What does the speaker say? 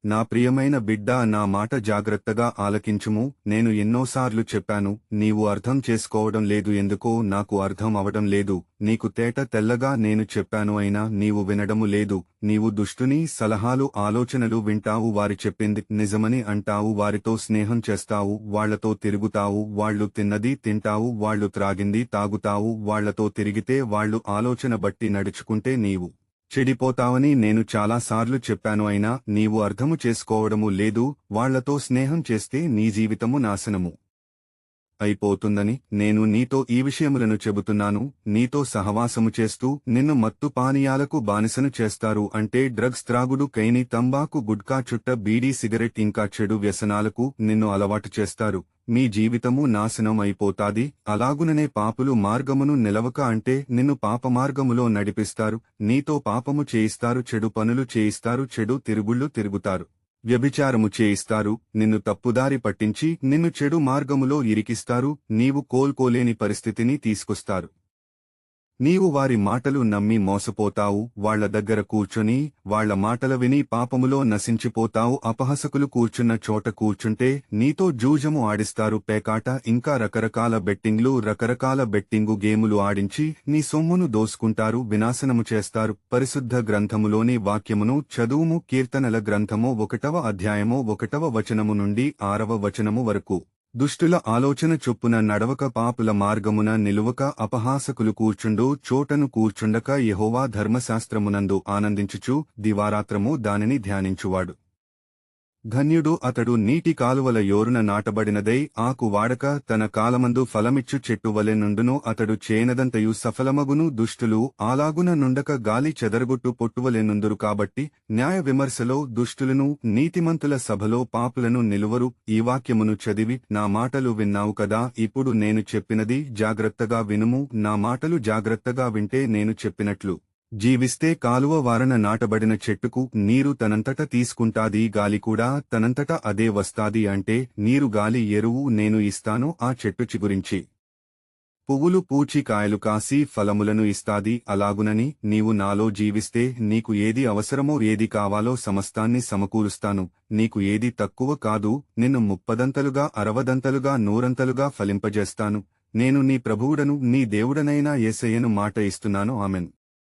నా ప్రియమైన బిడ్డా, నా మాట జాగ్రత్తగా ఆలకించుము. నేను ఎన్నోసార్లు చెప్పాను, నీవు అర్థం చేసుకోవడం లేదు. ఎందుకో నాకు అర్థం అవడం లేదు. నీకు తేట తెల్లగా నేను చెప్పాను, అయినా నీవు వినడము లేదు. నీవు దుష్టుని సలహాలు ఆలోచనలు వింటావు. వారి చెప్పింది నిజమని అంటావు. వారితో స్నేహం చేస్తావు, వాళ్లతో తిరుగుతావు. వాళ్లు తిన్నది తింటావు, వాళ్లు త్రాగింది తాగుతావు. వాళ్లతో తిరిగితే వాళ్లు ఆలోచన బట్టి నడుచుకుంటే నీవు చెడిపోతావని నేను చాలాసార్లు చెప్పాను, అయినా నీవు అర్థము చేసుకోవడము లేదు. వాళ్లతో స్నేహం చేస్తే నీ జీవితము నాశనము అయిపోతుందని నేను నీతో ఈ విషయములను చెబుతున్నాను. నీతో సహవాసము చేస్తూ నిన్ను మత్తు పానీయాలకు బానిసను చేస్తారు. అంటే డ్రగ్స్ త్రాగుడు, కైని, తంబాకు, గుడ్కా, చుట్ట, బీడీ, సిగరెట్ ఇంకా చెడు వ్యసనాలకు నిన్ను అలవాటు చేస్తారు. మీ జీవితము నాశనం అయిపోతాది. అలాగుననే పాపులు మార్గమును నిలవక, అంటే నిన్ను పాపమార్గములో నడిపిస్తారు. నీతో పాపము చేయిస్తారు, చెడు పనులు చేయిస్తారు, చెడు తిరుగుళ్ళు తిరుగుతారు, వ్యభిచారము చేయిస్తారు. నిన్ను తప్పుదారి పట్టించి నిన్ను చెడు మార్గములో ఇరికిస్తారు. నీవు కోల్కోలేని పరిస్థితిని తీసుకొస్తారు. నీవు వారి మాటలు నమ్మి మోసపోతావు. వాళ్ల దగ్గర కూర్చొని వాళ్ల మాటలు విని పాపములో నశించిపోతావు. అపహసకులు కూర్చున్న చోట కూర్చుంటే నీతో జూజము ఆడిస్తారు. పేకాట ఇంకా రకరకాల బెట్టింగ్లు, రకరకాల బెట్టింగు గేములు ఆడించి నీ సొమ్మును దోసుకుంటారు, వినాశనము చేస్తారు. పరిశుద్ధ గ్రంథములోని వాక్యమును చదువుము. కీర్తనల గ్రంథము 1వ అధ్యాయము 1వ వచనము నుండి 6వ వచనము వరకు. దుష్టుల ఆలోచన చొప్పున నడవక, పాపుల మార్గమున నిలువక, అపహాసకులు కూర్చుండు చోటను కూర్చుండక, యెహోవా ధర్మశాస్త్రమునందు ఆనందించుచు దివారాత్రము దానిని ధ్యానించువాడు ధన్యుడు. అతడు నీటి కాలువల యోరున నాటబడినదై ఆకు వాడక తన కాలమందు ఫలమిచ్చు చెట్టువలె నుండును. అతడు చేయనదంతయు సఫలమగును. దుష్టులు అలాగున నుండక గాలి చెదరగొట్టు పొట్టువలె నుందురు. కాబట్టి న్యాయ విమర్శలో దుష్టులను, నీతిమంతుల సభలో పాపులను నిలువరు. ఈ వాక్యమును చదివి నా మాటలు విన్నావు కదా. ఇప్పుడు నేను చెప్పినది జాగ్రత్తగా వినుము. నా మాటలు జాగ్రత్తగా వింటే నేను చెప్పినట్లు జీవిస్తే కాలువ వారన నాటబడిన చెట్టుకు నీరు తనంతట తీసుకుంటాది, గాలి కూడా తనంతట అదే వస్తాది. అంటే నీరు, గాలి, ఎరువు నేను ఇస్తాను. ఆ చెట్టు చిగురించి పువ్వులు పూచి కాయలు కాసి ఫలములను ఇస్తాది. అలాగునని నీవు నాలో జీవిస్తే నీకు ఏది అవసరమో, ఏది కావాలో సమస్తాన్ని సమకూరుస్తాను. నీకు ఏది తక్కువ కాదు. నిన్ను 30దంతలుగా, 60దంతలుగా, 100ంతలుగా ఫలింపజేస్తాను. నేను నీ ప్రభువుడను, నీ దేవుడనైన యేసయ్యను మాట ఇస్తున్నాను. ఆమెన్.